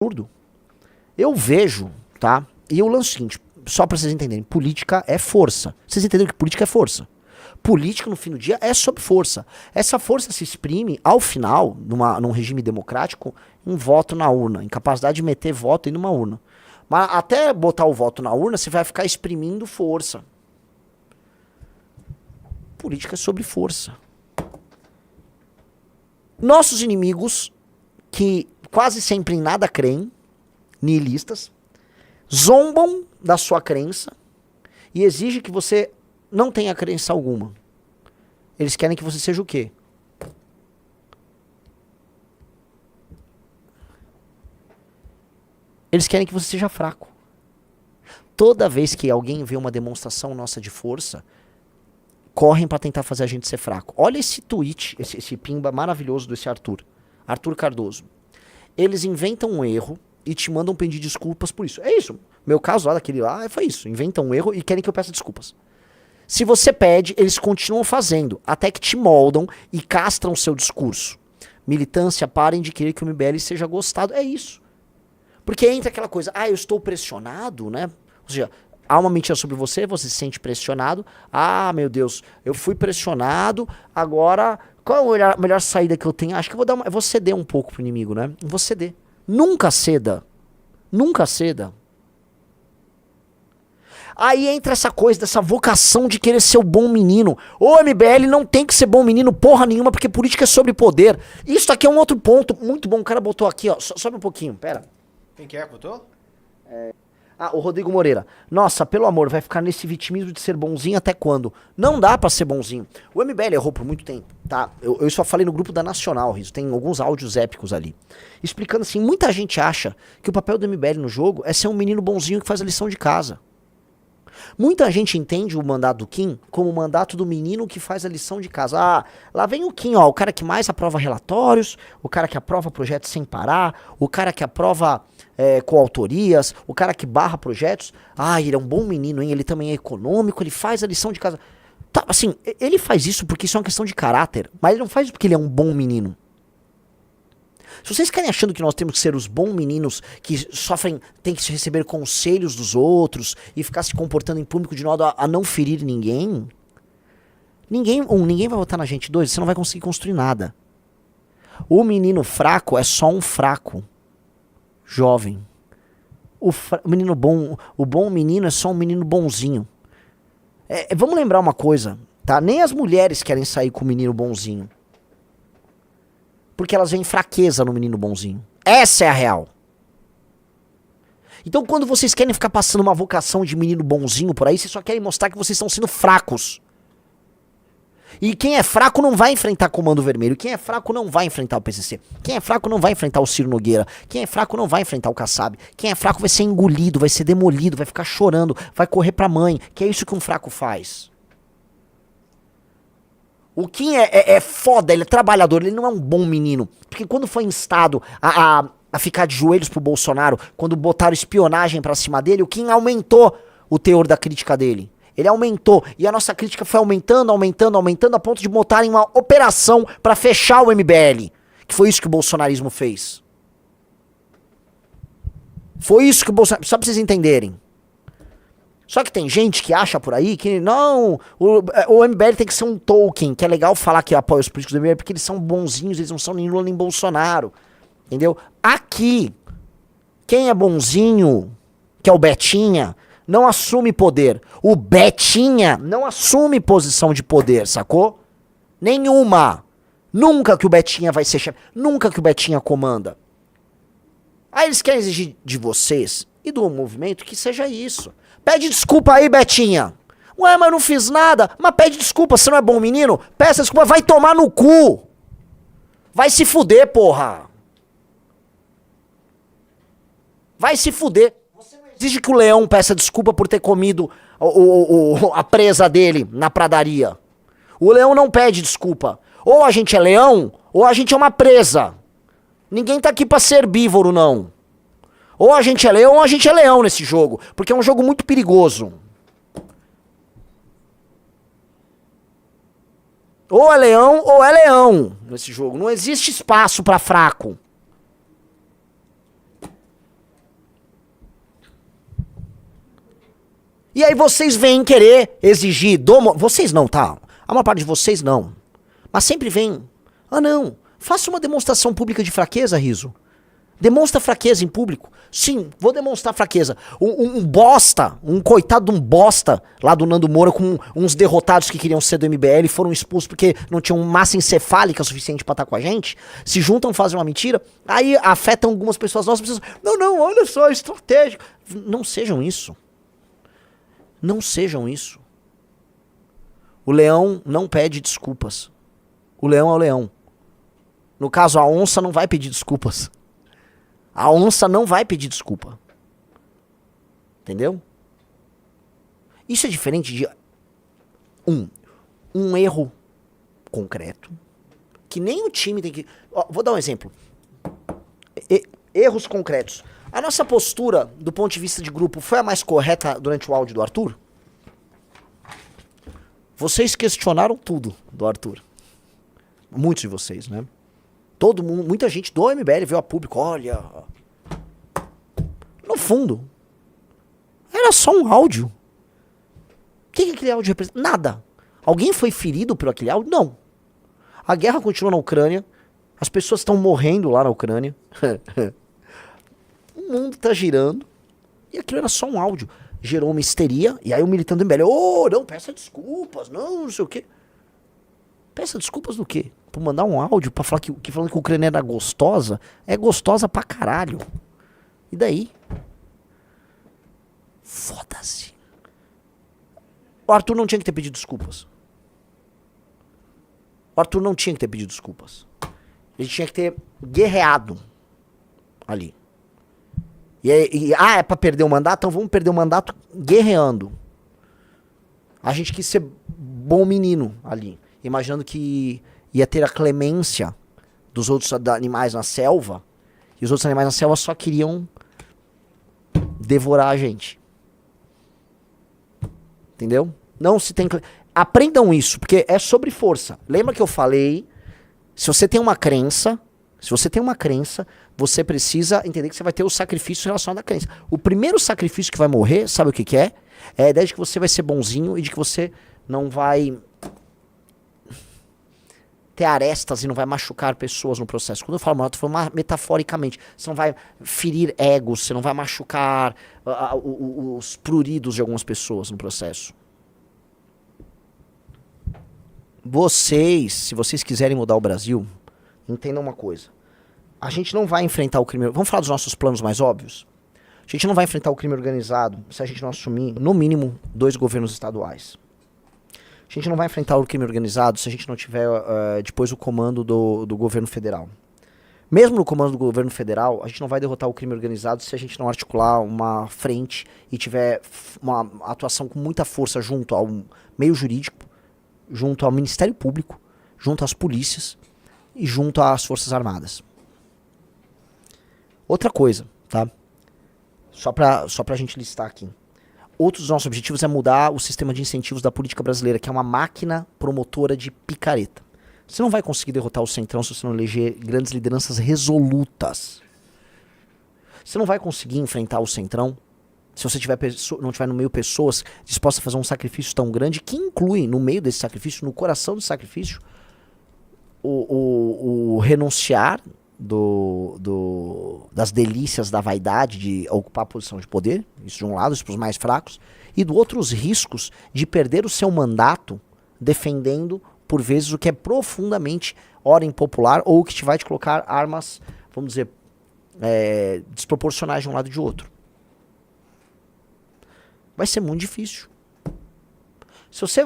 absurdo. Eu vejo, tá? E eu lanço o seguinte, só pra vocês entenderem, política é força. Vocês entenderam que política é força? Política, no fim do dia, é sobre força. Essa força se exprime, ao final, num regime democrático, em voto na urna, em capacidade de meter voto em uma urna. Mas até botar o voto na urna, você vai ficar exprimindo força. Política é sobre força. Nossos inimigos, que quase sempre em nada creem, nihilistas, zombam da sua crença e exigem que você não tenha crença alguma. Eles querem que você seja o quê? Eles querem que você seja fraco. Toda vez que alguém vê uma demonstração nossa de força, correm pra tentar fazer a gente ser fraco. Olha esse tweet, esse pimba maravilhoso desse Arthur Cardoso. Eles inventam um erro e te mandam pedir desculpas por isso. É isso. Meu caso lá daquele lá foi isso. Inventam um erro e querem que eu peça desculpas. Se você pede, eles continuam fazendo, até que te moldam e castram seu discurso. Militância, parem de querer que o MBL seja gostado. É isso. Porque entra aquela coisa, eu estou pressionado, né? Ou seja, há uma mentira sobre você, você se sente pressionado. Ah, meu Deus, eu fui pressionado, agora qual é a melhor saída que eu tenho? Acho que eu vou ceder um pouco pro inimigo, né? Eu vou ceder. Nunca ceda. Nunca ceda. Aí entra essa coisa, dessa vocação de querer ser o bom menino. O MBL não tem que ser bom menino porra nenhuma, porque política é sobre poder. Isso aqui é um outro ponto muito bom. O cara botou aqui, ó. Sobe um pouquinho, pera. Quem que é que botou? O Rodrigo Moreira. Nossa, pelo amor, vai ficar nesse vitimismo de ser bonzinho até quando? Não dá pra ser bonzinho. O MBL errou por muito tempo, tá? Eu só falei no grupo da Nacional, Riso. Tem alguns áudios épicos ali. Explicando assim, muita gente acha que o papel do MBL no jogo é ser um menino bonzinho que faz a lição de casa. Muita gente entende o mandato do Kim como o mandato do menino que faz a lição de casa. Ah, lá vem o Kim, ó, o cara que mais aprova relatórios, o cara que aprova projetos sem parar, o cara que aprova coautorias, o cara que barra projetos. Ah, ele é um bom menino, hein? Ele também é econômico, ele faz a lição de casa. Tá, assim, ele faz isso porque isso é uma questão de caráter, mas ele não faz isso porque ele é um bom menino. Se vocês querem achando que nós temos que ser os bons meninos que sofrem, tem que receber conselhos dos outros e ficar se comportando em público de modo a não ferir ninguém, ninguém vai votar na gente. 2, você não vai conseguir construir nada. O menino fraco é só um fraco jovem. Menino bom, o bom menino é só um menino bonzinho. Vamos lembrar uma coisa, tá? Nem as mulheres querem sair com o menino bonzinho. Porque elas veem fraqueza no menino bonzinho. Essa é a real. Então quando vocês querem ficar passando uma vocação de menino bonzinho por aí, vocês só querem mostrar que vocês estão sendo fracos. E quem é fraco não vai enfrentar Comando Vermelho. Quem é fraco não vai enfrentar o PCC. Quem é fraco não vai enfrentar o Ciro Nogueira. Quem é fraco não vai enfrentar o Kassab. Quem é fraco vai ser engolido, vai ser demolido, vai ficar chorando, vai correr pra mãe. Que é isso que um fraco faz. O Kim é foda, ele é trabalhador, ele não é um bom menino. Porque quando foi instado a ficar de joelhos pro Bolsonaro, quando botaram espionagem pra cima dele, o Kim aumentou o teor da crítica dele. Ele aumentou. E a nossa crítica foi aumentando, a ponto de botarem uma operação pra fechar o MBL. Que foi isso que o bolsonarismo fez. Foi isso que o Bolsonaro... Só pra vocês entenderem. Só que tem gente que acha por aí que não, o MBL tem que ser um Tolkien, que é legal falar que apoia os políticos do MBL porque eles são bonzinhos, eles não são nem Lula nem Bolsonaro. Entendeu? Aqui, quem é bonzinho, que é o Betinha, não assume poder. O Betinha não assume posição de poder, sacou? Nenhuma. Nunca que o Betinha vai ser chefe, nunca que o Betinha comanda. Aí eles querem exigir de vocês e do movimento que seja isso. Pede desculpa aí, Betinha. Ué, mas eu não fiz nada. Mas pede desculpa, você não é bom menino? Peça desculpa, vai tomar no cu. Vai se fuder, porra. Vai se fuder. Você não exige que o leão peça desculpa por ter comido a presa dele na pradaria. O leão não pede desculpa. Ou a gente é leão, ou a gente é uma presa. Ninguém tá aqui pra ser herbívoro, não. Ou a gente é leão, ou a gente é leão nesse jogo. Porque é um jogo muito perigoso. Ou é leão nesse jogo. Não existe espaço pra fraco. E aí vocês vêm querer exigir vocês não, tá? A maior parte de vocês não. Mas sempre vem. Ah, não. Faça uma demonstração pública de fraqueza, Riso. Demonstra fraqueza em público. Sim, vou demonstrar fraqueza. Um bosta, um coitado de um bosta lá do Nando Moura com uns derrotados que queriam ser do MBL e foram expulsos porque não tinham massa encefálica suficiente pra estar com a gente, se juntam, fazem uma mentira, aí afetam algumas pessoas nossas. Não, olha só, é estratégico. Não sejam isso. Não sejam isso. O leão não pede desculpas. O leão é o leão. No caso, a onça não vai pedir desculpas. A onça não vai pedir desculpa. Entendeu? Isso é diferente de um erro concreto que nem o time tem que... Ó, vou dar um exemplo. Erros concretos. A nossa postura, do ponto de vista de grupo, foi a mais correta durante o áudio do Arthur? Vocês questionaram tudo do Arthur. Muitos de vocês, né? Todo mundo, muita gente do MBL veio a público, olha... No fundo, era só um áudio. O que aquele áudio representa? Nada. Alguém foi ferido por aquele áudio? Não. A guerra continua na Ucrânia, as pessoas estão morrendo lá na Ucrânia, o mundo tá girando, e aquilo era só um áudio. Gerou uma histeria, e aí o militante do MBL, não, peça desculpas, não sei o quê. Peça desculpas do quê? Por mandar um áudio pra falar falando que a Ucrânia era gostosa? É gostosa pra caralho. E daí? Foda-se. O Arthur não tinha que ter pedido desculpas. O Arthur não tinha que ter pedido desculpas. Ele tinha que ter guerreado ali. É pra perder o mandato? Então vamos perder o mandato guerreando. A gente quis ser bom menino ali, imaginando que ia ter a clemência dos outros animais na selva, e os outros animais na selva só queriam devorar a gente. Entendeu? Não se tem... Aprendam isso, porque é sobre força. Lembra que eu falei, se você tem uma crença, você precisa entender que você vai ter o sacrifício relacionado à crença. O primeiro sacrifício que vai morrer, sabe o que é? É a ideia de que você vai ser bonzinho e de que você não vai ter arestas e não vai machucar pessoas no processo. Quando eu falo mal, eu tô falando metaforicamente. Você não vai ferir egos, você não vai machucar os pruridos de algumas pessoas no processo. Vocês, se vocês quiserem mudar o Brasil, entendam uma coisa. A gente não vai enfrentar o crime... Vamos falar dos nossos planos mais óbvios? A gente não vai enfrentar o crime organizado se a gente não assumir, no mínimo, 2 governos estaduais. A gente não vai enfrentar o crime organizado se a gente não tiver depois o comando do governo federal. Mesmo no comando do governo federal, a gente não vai derrotar o crime organizado se a gente não articular uma frente e tiver uma atuação com muita força junto ao meio jurídico, junto ao Ministério Público, junto às polícias e junto às Forças Armadas. Outra coisa, tá? Só pra gente listar aqui. Outro dos nossos objetivos é mudar o sistema de incentivos da política brasileira, que é uma máquina promotora de picareta. Você não vai conseguir derrotar o Centrão se você não eleger grandes lideranças resolutas. Você não vai conseguir enfrentar o Centrão se você não tiver no meio pessoas dispostas a fazer um sacrifício tão grande, que inclui, no meio desse sacrifício, no coração do sacrifício, o renunciar das delícias da vaidade de ocupar a posição de poder, isso de um lado, isso para os mais fracos, e do outro os riscos de perder o seu mandato defendendo, por vezes, o que é profundamente ora impopular ou o que vai te colocar armas, vamos dizer, desproporcionais de um lado e de outro. Vai ser muito difícil. Se você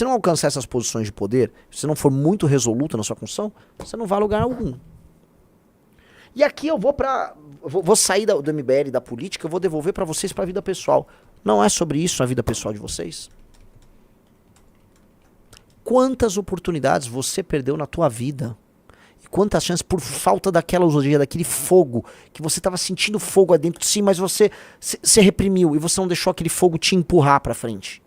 não alcançar essas posições de poder, se você não for muito resoluto na sua função, você não vai a lugar algum. E aqui eu vou sair do MBL, da política, eu vou devolver para vocês para a vida pessoal. Não é sobre isso a vida pessoal de vocês? Quantas oportunidades você perdeu na tua vida? E quantas chances por falta daquela ousadia, daquele fogo, que você estava sentindo fogo dentro de si, mas você se reprimiu e você não deixou aquele fogo te empurrar para frente?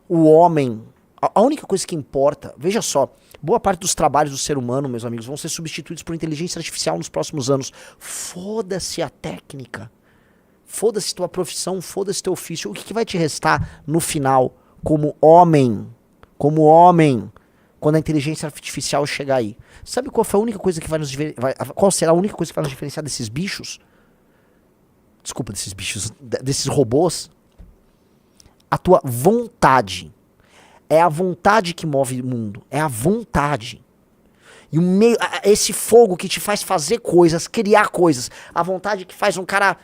O homem, a única coisa que importa, veja só, boa parte dos trabalhos do ser humano, meus amigos, vão ser substituídos por inteligência artificial nos próximos anos. Foda-se a técnica. Foda-se tua profissão, foda-se teu ofício. O que vai te restar no final como homem? Como homem, quando a inteligência artificial chegar aí? Sabe qual foi a única coisa que vai nos qual será a única coisa que vai nos diferenciar desses bichos? Desculpa, desses bichos, desses robôs? A tua vontade. É a vontade que move o mundo. É a vontade. E o meio, esse fogo que te faz fazer coisas, criar coisas. A vontade que faz um cara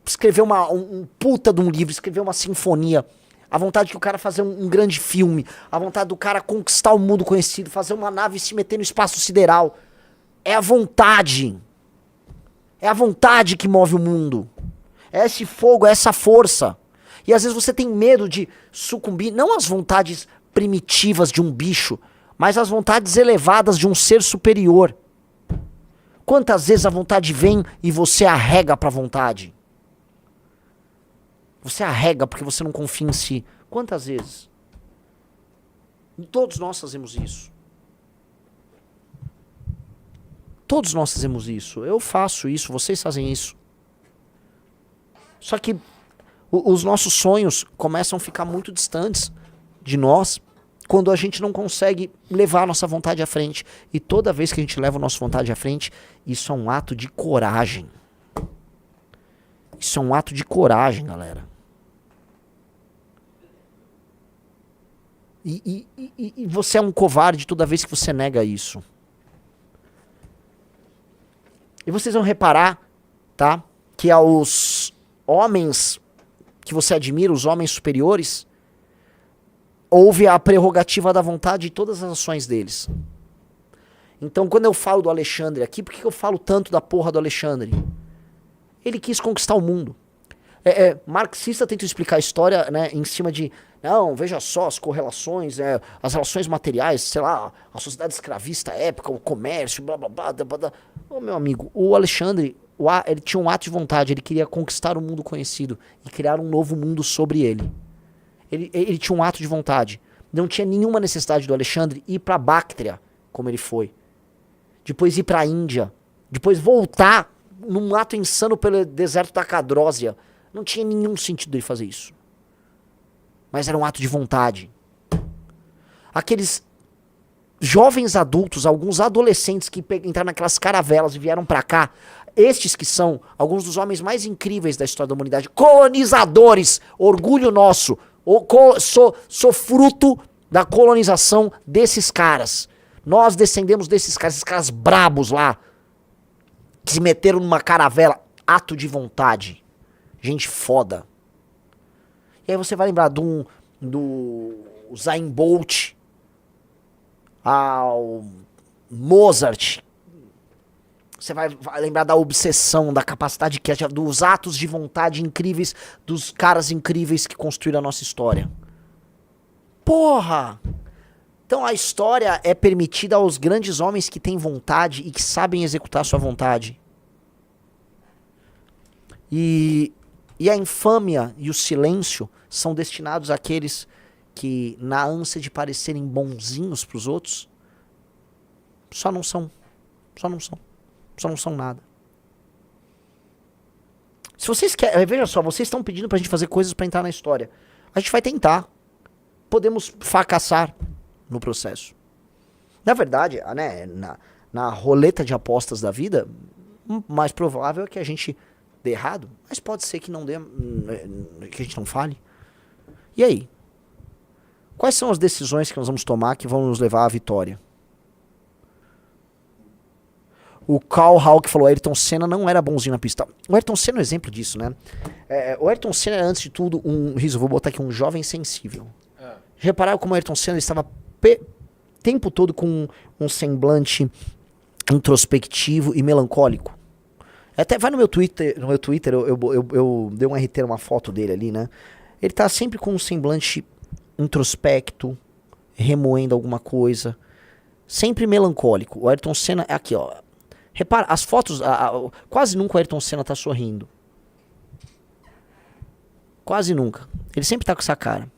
escrever um puta de um livro, escrever uma sinfonia. A vontade que o cara fazer um grande filme. A vontade do cara conquistar o mundo conhecido, fazer uma nave e se meter no espaço sideral. É a vontade. É a vontade que move o mundo. É esse fogo, é essa força. E às vezes você tem medo de sucumbir, não às vontades primitivas de um bicho, mas às vontades elevadas de um ser superior. Quantas vezes a vontade vem e você arrega pra vontade? Você arrega porque você não confia em si. Quantas vezes? Todos nós fazemos isso. Todos nós fazemos isso. Eu faço isso, vocês fazem isso. Só que os nossos sonhos começam a ficar muito distantes de nós quando a gente não consegue levar a nossa vontade à frente. E toda vez que a gente leva a nossa vontade à frente, isso é um ato de coragem. Isso é um ato de coragem, galera. E você é um covarde toda vez que você nega isso. E vocês vão reparar, tá? Que aos homens que você admira, os homens superiores, houve a prerrogativa da vontade de todas as ações deles. Então, quando eu falo do Alexandre aqui, por que eu falo tanto da porra do Alexandre? Ele quis conquistar o mundo. Marxista tenta explicar a história, né, em cima de, não, veja só as correlações, as relações materiais, sei lá, a sociedade escravista época, o comércio, blá blá blá, blá, blá. Ô, meu amigo, o Alexandre, ele tinha um ato de vontade, ele queria conquistar o mundo conhecido e criar um novo mundo sobre ele. Ele tinha um ato de vontade. Não tinha nenhuma necessidade do Alexandre ir pra Bactria, como ele foi. Depois ir pra Índia. Depois voltar num ato insano pelo deserto da Cadrósia. Não tinha nenhum sentido ele fazer isso. Mas era um ato de vontade. Aqueles jovens adultos, alguns adolescentes que entraram naquelas caravelas e vieram pra cá, estes que são alguns dos homens mais incríveis da história da humanidade, colonizadores, orgulho nosso, sou fruto da colonização desses caras. Nós descendemos desses caras, esses caras brabos lá, que se meteram numa caravela, ato de vontade. Gente foda. E aí você vai lembrar do Usain Bolt, ao Mozart. Você vai lembrar da obsessão, da capacidade, dos atos de vontade incríveis, dos caras incríveis que construíram a nossa história. Porra! Então a história é permitida aos grandes homens que têm vontade e que sabem executar sua vontade. E a infâmia e o silêncio são destinados àqueles que, na ânsia de parecerem bonzinhos pros outros, só não são nada. Se vocês querem, veja só, vocês estão pedindo pra gente fazer coisas pra entrar na história. A gente vai tentar. Podemos fracassar no processo. Na verdade, né, na roleta de apostas da vida, mais provável é que a gente dê errado, mas pode ser que não dê, que a gente não fale. E aí? Quais são as decisões que nós vamos tomar que vão nos levar à vitória? O Carl Hawk falou, Ayrton Senna não era bonzinho na pista. O Ayrton Senna é um exemplo disso, né? O Ayrton Senna era, antes de tudo, vou botar aqui, um jovem sensível. Repararam como o Ayrton Senna estava o tempo todo com um semblante introspectivo e melancólico. Até vai no meu Twitter, eu dei um RT numa foto dele ali, né? Ele tá sempre com um semblante introspecto, remoendo alguma coisa, sempre melancólico. O Ayrton Senna é aqui, ó. Repara, as fotos, quase nunca o Ayrton Senna tá sorrindo. Quase nunca. Ele sempre tá com essa cara.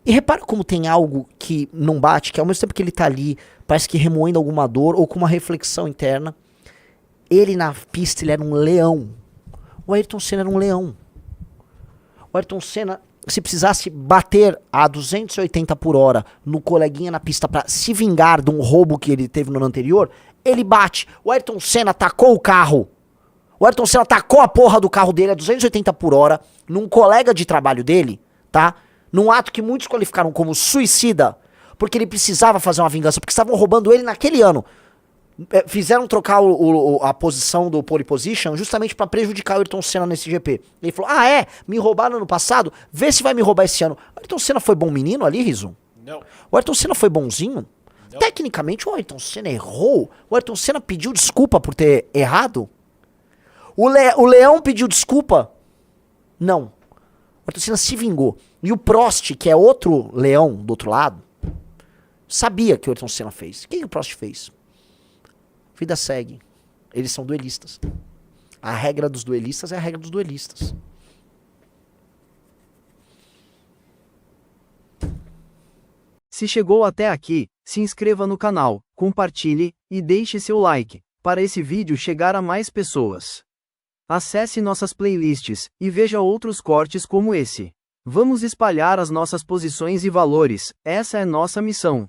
E repara como tem algo que não bate, que ao mesmo tempo que ele tá ali, parece que remoendo alguma dor ou com uma reflexão interna. Ele na pista, ele era um leão. O Ayrton Senna era um leão. O Ayrton Senna, se precisasse bater a 280 por hora no coleguinha na pista pra se vingar de um roubo que ele teve no ano anterior, ele bate. O Ayrton Senna tacou o carro. O Ayrton Senna tacou a porra do carro dele a 280 por hora num colega de trabalho dele, tá? Num ato que muitos qualificaram como suicida, porque ele precisava fazer uma vingança, porque estavam roubando ele naquele ano. Fizeram trocar a posição do pole position justamente pra prejudicar o Ayrton Senna nesse GP. Ele falou, me roubaram no passado, vê se vai me roubar esse ano. O Ayrton Senna foi bom menino ali, Rizzo? Não. O Ayrton Senna foi bonzinho? Não. Tecnicamente o Ayrton Senna errou. O Ayrton Senna pediu desculpa por ter errado. O Leão pediu desculpa? Não. O Ayrton Senna se vingou. E o Prost, que é outro leão do outro lado, sabia que o Ayrton Senna fez. O que o Prost fez? Vida segue. Eles são duelistas. A regra dos duelistas é a regra dos duelistas. Se chegou até aqui, se inscreva no canal, compartilhe e deixe seu like, para esse vídeo chegar a mais pessoas. Acesse nossas playlists e veja outros cortes como esse. Vamos espalhar as nossas posições e valores, essa é nossa missão.